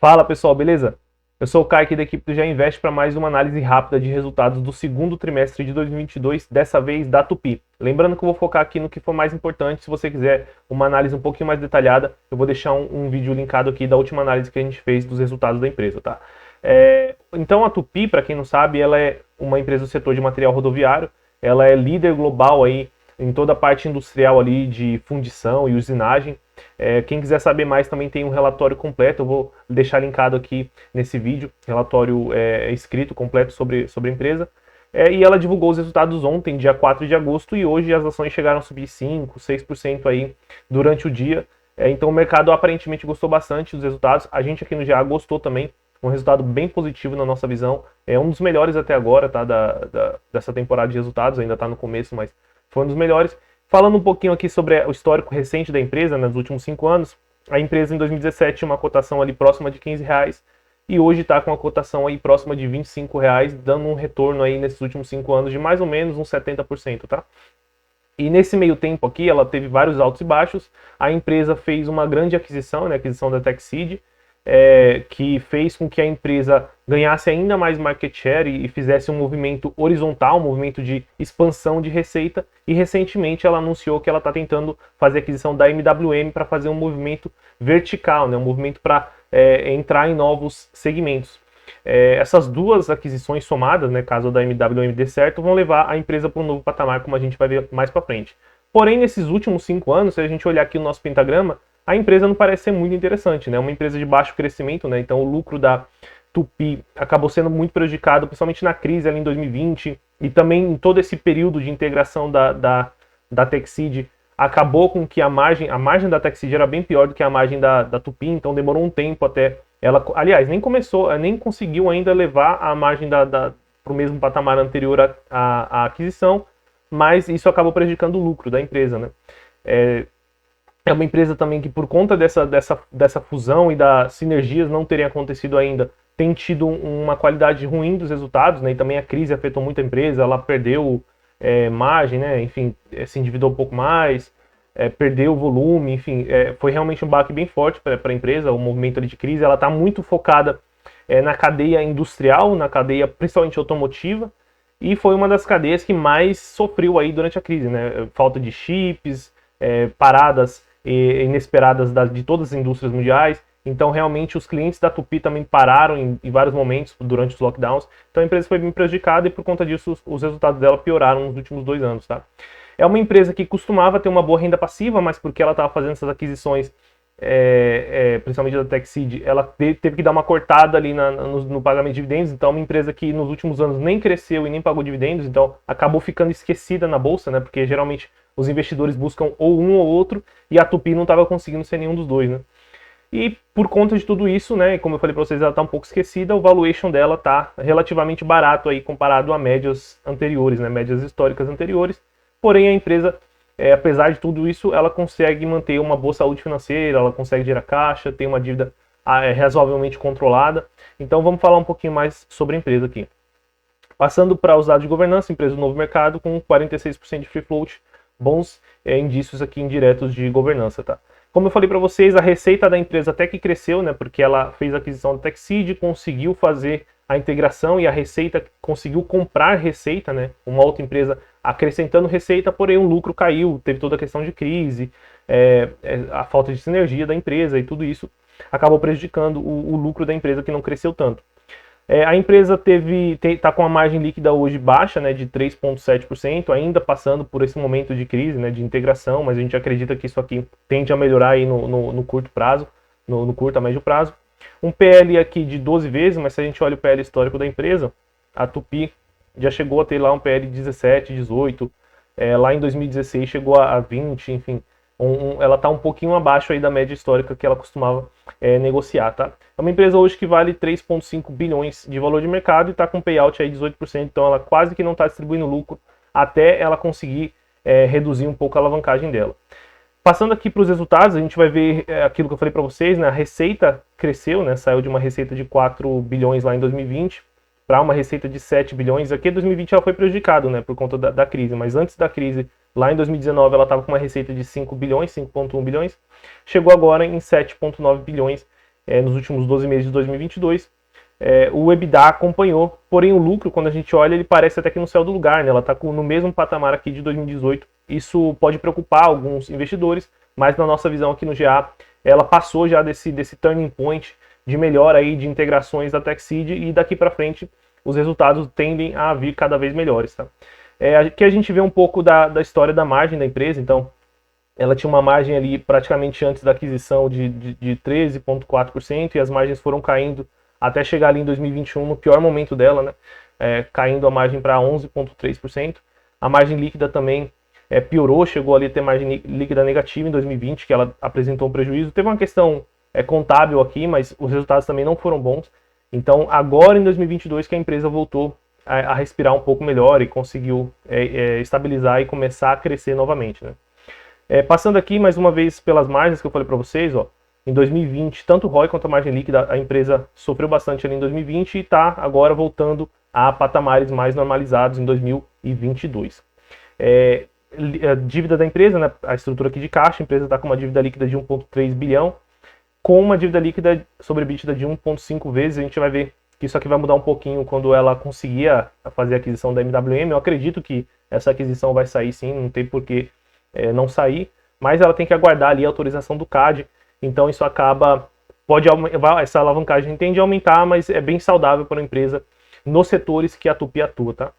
Fala pessoal, beleza? Eu sou o Kai aqui da equipe do Já Investe para mais uma análise rápida de resultados do segundo trimestre de 2022, dessa vez da Tupi. Lembrando que eu vou focar aqui no que for mais importante. Se você quiser uma análise um pouquinho mais detalhada, eu vou deixar um vídeo linkado aqui da última análise que a gente fez dos resultados da empresa, tá? Então a Tupi, para quem não sabe, ela é uma empresa do setor de material rodoviário. Ela é líder global aí em toda a parte industrial ali de fundição e usinagem. Quem quiser saber mais também tem um relatório completo, eu vou deixar linkado aqui nesse vídeo, relatório escrito completo sobre a empresa. E ela divulgou os resultados ontem, dia 4 de agosto, e hoje as ações chegaram a subir 5%, 6% aí durante o dia. Então o mercado aparentemente gostou bastante dos resultados, a gente aqui no GA gostou também, um resultado bem positivo na nossa visão, é um dos melhores até agora, tá, dessa temporada de resultados, ainda está no começo, mas foi um dos melhores. Falando um pouquinho aqui sobre o histórico recente da empresa, né, nos últimos 5 anos, a empresa em 2017 tinha uma cotação ali próxima de R$ 15 e hoje está com uma cotação aí próxima de R$ 25, dando um retorno aí nesses últimos 5 anos de mais ou menos uns 70%, tá? E nesse meio tempo aqui, ela teve vários altos e baixos. A empresa fez uma grande aquisição, né, a aquisição da TechSeed, que fez com que a empresa ganhasse ainda mais market share e fizesse um movimento horizontal, um movimento de expansão de receita, e recentemente ela anunciou que ela está tentando fazer a aquisição da MWM para fazer um movimento vertical, né, um movimento para entrar em novos segmentos. Essas duas aquisições somadas, né, caso a da MWM dê certo, vão levar a empresa para um novo patamar, como a gente vai ver mais para frente. Porém, nesses últimos 5 anos, se a gente olhar aqui o nosso pentagrama, a empresa não parece ser muito interessante, né? Uma empresa de baixo crescimento, né? Então o lucro da Tupi acabou sendo muito prejudicado, principalmente na crise ali em 2020 e também em todo esse período de integração da TechSeed, acabou com que a margem da TechSeed era bem pior do que a margem da Tupi, então demorou um tempo até ela, aliás, nem conseguiu ainda levar a margem para o mesmo patamar anterior à aquisição, mas isso acabou prejudicando o lucro da empresa, né? É uma empresa também que, por conta dessa fusão e das sinergias não terem acontecido ainda, tem tido uma qualidade ruim dos resultados, né? E também a crise afetou muito a empresa, ela perdeu margem, né? Enfim, se endividou um pouco mais, perdeu volume, enfim, foi realmente um baque bem forte para a empresa, o movimento ali de crise. Ela está muito focada na cadeia industrial, na cadeia principalmente automotiva, e foi uma das cadeias que mais sofreu aí durante a crise, né? Falta de chips, paradas inesperadas de todas as indústrias mundiais. Então, realmente, os clientes da Tupi também pararam em vários momentos durante os lockdowns. Então, a empresa foi bem prejudicada e, por conta disso, os resultados dela pioraram nos últimos 2 anos, tá? É uma empresa que costumava ter uma boa renda passiva, mas porque ela estava fazendo essas aquisições, principalmente da TechSeed, ela teve que dar uma cortada ali no pagamento de dividendos. Então, é uma empresa que nos últimos anos nem cresceu e nem pagou dividendos, então acabou ficando esquecida na bolsa, né? Porque geralmente os investidores buscam ou um ou outro, e a Tupi não estava conseguindo ser nenhum dos dois, né? E por conta de tudo isso, né, como eu falei para vocês, ela está um pouco esquecida, o valuation dela está relativamente barato aí comparado a médias anteriores, né, médias históricas anteriores. Porém, a empresa, apesar de tudo isso, ela consegue manter uma boa saúde financeira, ela consegue gerar caixa, tem uma dívida razoavelmente controlada. Então vamos falar um pouquinho mais sobre a empresa aqui. Passando para os dados de governança, empresa do novo mercado com 46% de free float, bons indícios aqui indiretos de governança, tá? Como eu falei para vocês, a receita da empresa até que cresceu, né? Porque ela fez a aquisição da TechSeed, conseguiu fazer a integração e a receita, conseguiu comprar receita, né? Uma outra empresa acrescentando receita, porém o lucro caiu, teve toda a questão de crise, a falta de sinergia da empresa e tudo isso acabou prejudicando o lucro da empresa, que não cresceu tanto. A empresa está com a margem líquida hoje baixa, né, de 3,7%, ainda passando por esse momento de crise, né, de integração, mas a gente acredita que isso aqui tende a melhorar aí no curto prazo, no curto a médio prazo. Um PL aqui de 12 vezes, mas se a gente olha o PL histórico da empresa, a Tupi já chegou a ter lá um PL de 17, 18, lá em 2016 chegou a 20, enfim. Ela está um pouquinho abaixo aí da média histórica que ela costumava negociar, tá? É uma empresa hoje que vale 3,5 bilhões de valor de mercado e está com payout aí de 18%, então ela quase que não está distribuindo lucro até ela conseguir reduzir um pouco a alavancagem dela. Passando aqui para os resultados, a gente vai ver aquilo que eu falei para vocês, né? A receita cresceu, né? Saiu de uma receita de 4 bilhões lá em 2020 para uma receita de 7 bilhões. Aqui em 2020 ela foi prejudicada, né, por conta da crise, mas antes da crise, lá em 2019, ela estava com uma receita de 5 bilhões, 5,1 bilhões, chegou agora em 7,9 bilhões, nos últimos 12 meses de 2022. O EBITDA acompanhou, porém o lucro, quando a gente olha, ele parece até que não saiu do lugar, né? Ela está no mesmo patamar aqui de 2018. Isso pode preocupar alguns investidores, mas na nossa visão aqui no GA, ela passou já desse turning point de melhora aí de integrações da TechSeed, e daqui para frente os resultados tendem a vir cada vez melhores, tá? Aqui a gente vê um pouco da história da margem da empresa. Então ela tinha uma margem ali praticamente antes da aquisição de 13,4%, e as margens foram caindo até chegar ali em 2021, no pior momento dela, né? Caindo a margem para 11,3%. A margem líquida também piorou, chegou ali a ter margem líquida negativa em 2020, que ela apresentou um prejuízo. Teve uma questão contábil aqui, mas os resultados também não foram bons. Então agora em 2022 que a empresa voltou a respirar um pouco melhor e conseguiu estabilizar e começar a crescer novamente, né? Passando aqui mais uma vez pelas margens que eu falei para vocês, ó, em 2020, tanto o ROI quanto a margem líquida, a empresa sofreu bastante ali em 2020 e está agora voltando a patamares mais normalizados em 2022. A dívida da empresa, né, a estrutura aqui de caixa, a empresa está com uma dívida líquida de 1,3 bilhão, com uma dívida líquida sobre EBITDA de 1,5 vezes. A gente vai ver que isso aqui vai mudar um pouquinho quando ela conseguir fazer a aquisição da MWM. Eu acredito que essa aquisição vai sair sim, não tem por que não sair, mas ela tem que aguardar ali a autorização do CAD. Então isso acaba, essa alavancagem tende a aumentar, mas é bem saudável para a empresa nos setores que a Tupy atua, tá?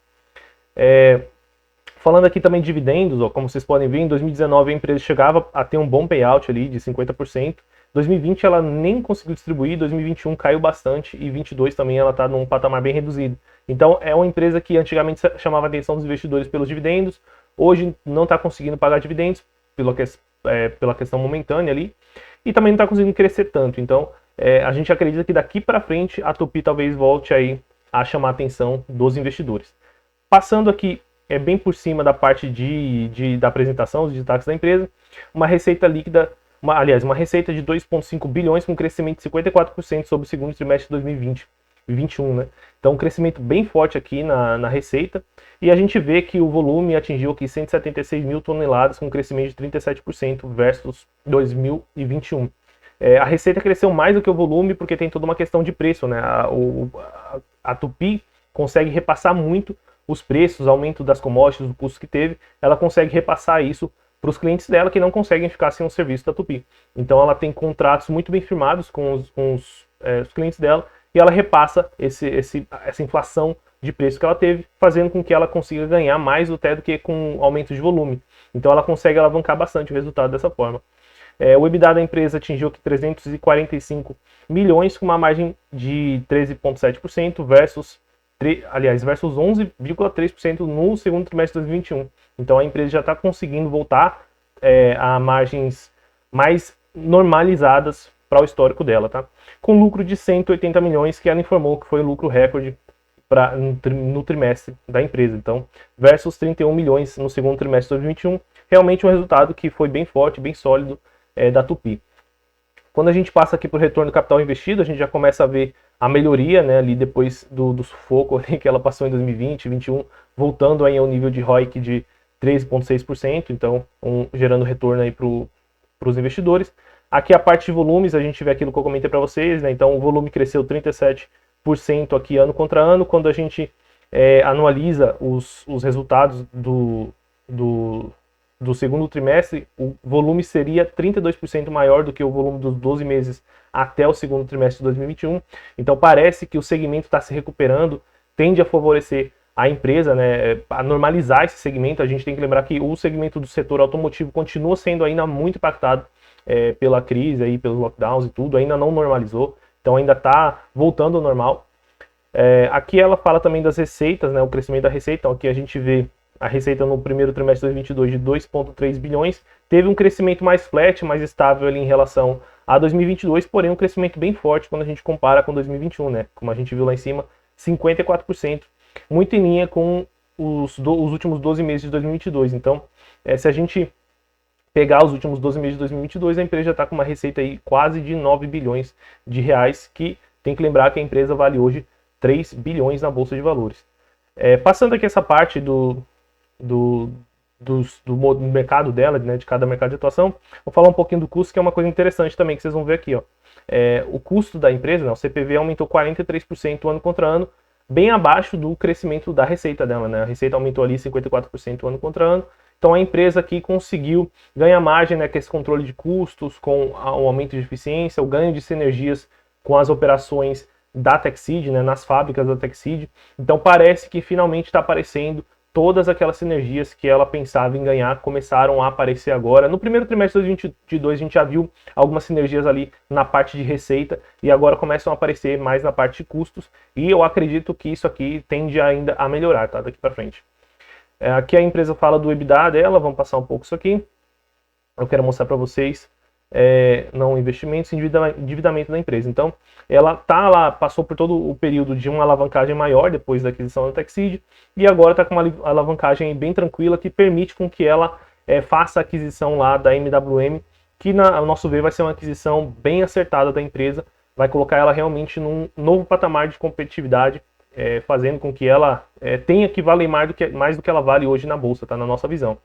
Falando aqui também de dividendos, ó, como vocês podem ver, em 2019 a empresa chegava a ter um bom payout ali de 50%. 2020 ela nem conseguiu distribuir, 2021 caiu bastante, e 2022 também ela está num patamar bem reduzido. Então é uma empresa que antigamente chamava a atenção dos investidores pelos dividendos, hoje não está conseguindo pagar dividendos pela questão momentânea ali, e também não está conseguindo crescer tanto. Então a gente acredita que daqui para frente a Tupy talvez volte aí a chamar a atenção dos investidores. Passando aqui bem por cima da parte da apresentação, os destaques da empresa, uma receita líquida, uma receita de 2,5 bilhões com crescimento de 54% sobre o segundo trimestre de 2020 e 2021, né? Então um crescimento bem forte aqui na receita, e a gente vê que o volume atingiu aqui 176 mil toneladas com um crescimento de 37% versus 2021. A receita cresceu mais do que o volume porque tem toda uma questão de preço, né? A Tupy consegue repassar muito os preços, aumento das commodities, o custo que teve, ela consegue repassar isso para os clientes dela que não conseguem ficar sem o serviço da Tupy. Então ela tem contratos muito bem firmados com os clientes dela, e ela repassa essa inflação de preço que ela teve, fazendo com que ela consiga ganhar mais até do que com aumento de volume. Então ela consegue alavancar bastante o resultado dessa forma. O EBITDA da empresa atingiu aqui 345 milhões com uma margem de 13,7% versus 11,3% no segundo trimestre de 2021. Então a empresa já está conseguindo voltar a margens mais normalizadas para o histórico dela, tá? Com lucro de 180 milhões, que ela informou que foi o lucro recorde no trimestre da empresa. Então, versus 31 milhões no segundo trimestre de 2021, realmente um resultado que foi bem forte, bem sólido da Tupy. Quando a gente passa aqui para o retorno do capital investido, a gente já começa a ver a melhoria, né, ali depois do sufoco ali que ela passou em 2020, 2021, voltando aí ao nível de ROIC de 13,6%, então gerando retorno aí para os investidores. Aqui a parte de volumes, a gente vê aquilo que eu comentei para vocês, né, então o volume cresceu 37% aqui ano contra ano. Quando a gente anualiza os resultados do segundo trimestre, o volume seria 32% maior do que o volume dos 12 meses até o segundo trimestre de 2021. Então parece que o segmento está se recuperando, tende a favorecer a empresa, né, a normalizar esse segmento. A gente tem que lembrar que o segmento do setor automotivo continua sendo ainda muito impactado pela crise, aí, pelos lockdowns e tudo, ainda não normalizou, então ainda está voltando ao normal. Aqui ela fala também das receitas, né, o crescimento da receita. Então aqui a gente vê a receita no primeiro trimestre de 2022 de 2,3 bilhões, teve um crescimento mais flat, mais estável ali em relação a 2022, porém um crescimento bem forte quando a gente compara com 2021, né? Como a gente viu lá em cima, 54%, muito em linha com os últimos 12 meses de 2022. Então, se a gente pegar os últimos 12 meses de 2022, a empresa já está com uma receita aí quase de 9 bilhões de reais, que tem que lembrar que a empresa vale hoje 3 bilhões na Bolsa de Valores. Passando aqui essa parte do mercado dela, né, de cada mercado de atuação. Vou falar um pouquinho do custo, que é uma coisa interessante também, que vocês vão ver aqui, ó. O custo da empresa, né, o CPV aumentou 43% ano contra ano, bem abaixo do crescimento da receita dela, né? A receita aumentou ali 54% ano contra ano. Então a empresa aqui conseguiu ganhar margem, né, com esse controle de custos, com o aumento de eficiência, o ganho de sinergias com as operações da Teksid, né, nas fábricas da Teksid. Então parece que finalmente está aparecendo todas aquelas sinergias que ela pensava em ganhar começaram a aparecer agora. No primeiro trimestre de 2022 a gente já viu algumas sinergias ali na parte de receita e agora começam a aparecer mais na parte de custos e eu acredito que isso aqui tende ainda a melhorar, tá? Daqui para frente. Aqui a empresa fala do EBITDA dela, vamos passar um pouco isso aqui. Eu quero mostrar para vocês não investimentos, endividamento da empresa. Então, ela tá lá, passou por todo o período de uma alavancagem maior depois da aquisição da Teksid e agora está com uma alavancagem bem tranquila que permite com que ela faça a aquisição lá da MWM, que ao nosso ver vai ser uma aquisição bem acertada da empresa, vai colocar ela realmente num novo patamar de competitividade, fazendo com que ela tenha que valer mais do que ela vale hoje na bolsa, tá? Na nossa visão.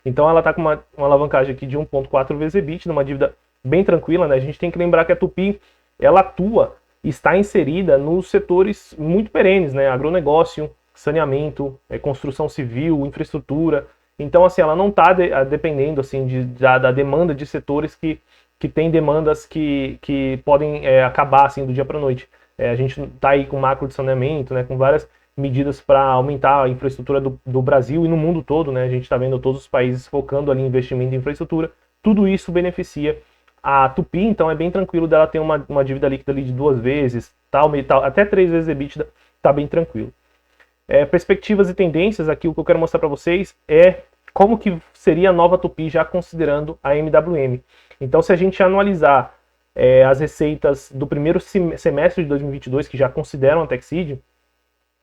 Então ela está com uma alavancagem aqui de 1,4 vezes EBITDA, uma dívida bem tranquila, né? A gente tem que lembrar que a Tupy, ela atua, está inserida nos setores muito perenes, né? Agronegócio, saneamento, construção civil, infraestrutura. Então, assim, ela não está dependendo assim, da demanda de setores que têm demandas que podem acabar assim, do dia para a noite. A gente está aí com macro de saneamento, né? Com várias medidas para aumentar a infraestrutura do Brasil e no mundo todo, né? A gente está vendo todos os países focando ali em investimento em infraestrutura. Tudo isso beneficia a Tupy, então é bem tranquilo dela ter uma dívida líquida ali de 2 vezes, tal, até 3 vezes EBITDA, tá bem tranquilo. Perspectivas e tendências, aqui o que eu quero mostrar para vocês é como que seria a nova Tupy já considerando a MWM. Então, se a gente analisar as receitas do primeiro semestre de 2022, que já consideram a Teksid,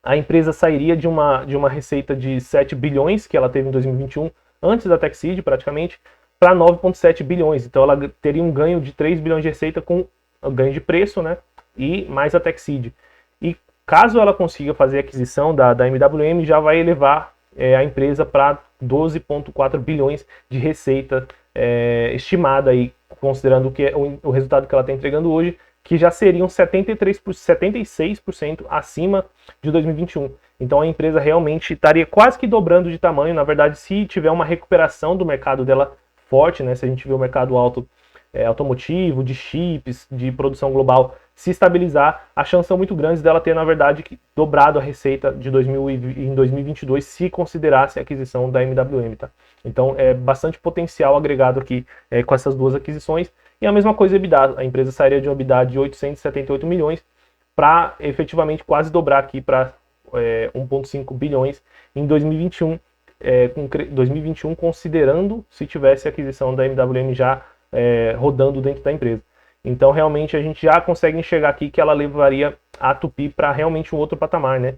a empresa sairia de uma receita de 7 bilhões que ela teve em 2021, antes da Teksid praticamente, para 9,7 bilhões. Então ela teria um ganho de 3 bilhões de receita com o ganho de preço, né? E mais a Teksid. E caso ela consiga fazer a aquisição da MWM, já vai elevar a empresa para 12,4 bilhões de receita estimada aí, considerando que o resultado que ela está entregando hoje, que já seriam 76% acima de 2021. Então a empresa realmente estaria quase que dobrando de tamanho. Na verdade, se tiver uma recuperação do mercado dela forte, né, se a gente vê o mercado automotivo, de chips, de produção global se estabilizar, a chance são muito grandes dela ter, na verdade, dobrado a receita de em 2022 se considerasse a aquisição da MWM. Tá? Então é bastante potencial agregado aqui com essas duas aquisições. E a mesma coisa EBITDA, a empresa sairia de um EBITDA de 878 milhões para efetivamente quase dobrar aqui para 1,5 bilhões em 2021, com 2021 considerando se tivesse a aquisição da MWM já rodando dentro da empresa. Então realmente a gente já consegue enxergar aqui que ela levaria a Tupy para realmente um outro patamar, né?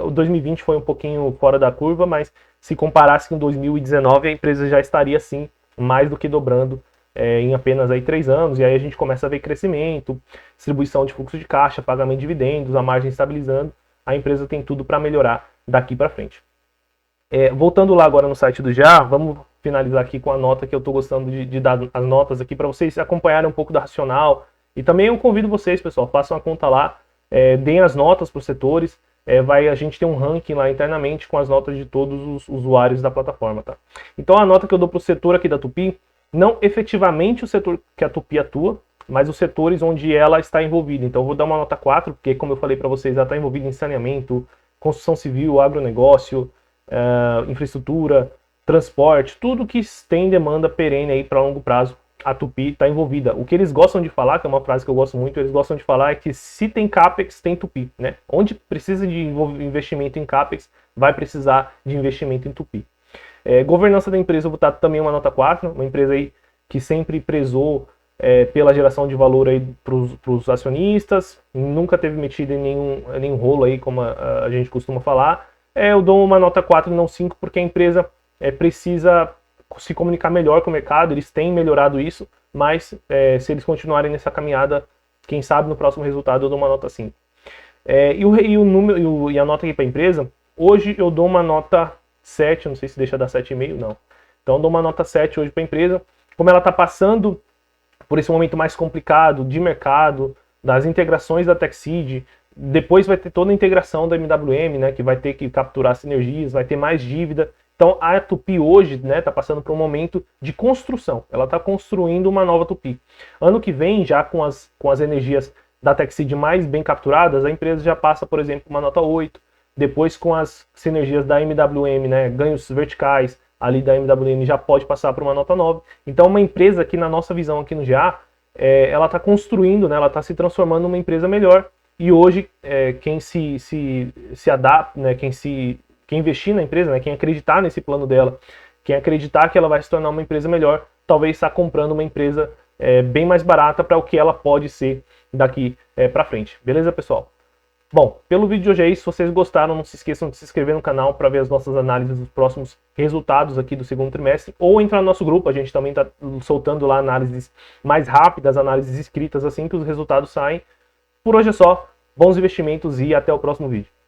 O 2020 foi um pouquinho fora da curva, mas se comparasse com 2019 a empresa já estaria sim mais do que dobrando em apenas aí 3 anos, e aí a gente começa a ver crescimento, distribuição de fluxo de caixa, pagamento de dividendos, a margem estabilizando, a empresa tem tudo para melhorar daqui para frente. Voltando lá agora no site do Já, vamos finalizar aqui com a nota que eu estou gostando de dar as notas aqui para vocês acompanharem um pouco da racional, e também eu convido vocês, pessoal, façam a conta lá, deem as notas para os setores, a gente tem um ranking lá internamente com as notas de todos os usuários da plataforma, tá? Então a nota que eu dou para o setor aqui da Tupy, não efetivamente o setor que a Tupy atua, mas os setores onde ela está envolvida. Então eu vou dar uma nota 4, porque como eu falei para vocês, ela está envolvida em saneamento, construção civil, agronegócio, infraestrutura, transporte, tudo que tem demanda perene aí para longo prazo, a Tupy está envolvida. O que eles gostam de falar, que é uma frase que eu gosto muito, eles gostam de falar é que se tem CAPEX, tem Tupy, né? Onde precisa de investimento em CAPEX, vai precisar de investimento em Tupy. Governança da empresa, eu vou dar também uma nota 4, uma empresa aí que sempre prezou pela geração de valor aí para os acionistas, nunca teve metido em nenhum rolo aí, como a gente costuma falar. Eu dou uma nota 4 e não 5, porque a empresa precisa se comunicar melhor com o mercado, eles têm melhorado isso, mas se eles continuarem nessa caminhada, quem sabe no próximo resultado eu dou uma nota 5. E a nota aqui para a empresa, hoje eu dou uma nota 7, não sei se deixa dar 7,5, não. Então dou uma nota 7 hoje para a empresa. Como ela está passando por esse momento mais complicado de mercado, das integrações da TechSeed, depois vai ter toda a integração da MWM, né, que vai ter que capturar sinergias, vai ter mais dívida. Então a Tupi hoje está passando por um momento de construção. Ela está construindo uma nova Tupi. Ano que vem, já com as energias da TechSeed mais bem capturadas, a empresa já passa, por exemplo, uma nota 8. Depois, com as sinergias da MWM, né, ganhos verticais ali da MWM, já pode passar para uma nota 9. Então, uma empresa que, na nossa visão aqui no GA, ela está construindo, né, ela está se transformando numa empresa melhor. E hoje, quem se adapta, né, quem investir na empresa, né, quem acreditar nesse plano dela, quem acreditar que ela vai se tornar uma empresa melhor, talvez está comprando uma empresa bem mais barata para o que ela pode ser daqui para frente. Beleza, pessoal? Bom, pelo vídeo de hoje é isso. Se vocês gostaram, não se esqueçam de se inscrever no canal para ver as nossas análises dos próximos resultados aqui do segundo trimestre, ou entrar no nosso grupo. A gente também está soltando lá análises mais rápidas, análises escritas assim que os resultados saem. Por hoje é só. Bons investimentos e até o próximo vídeo.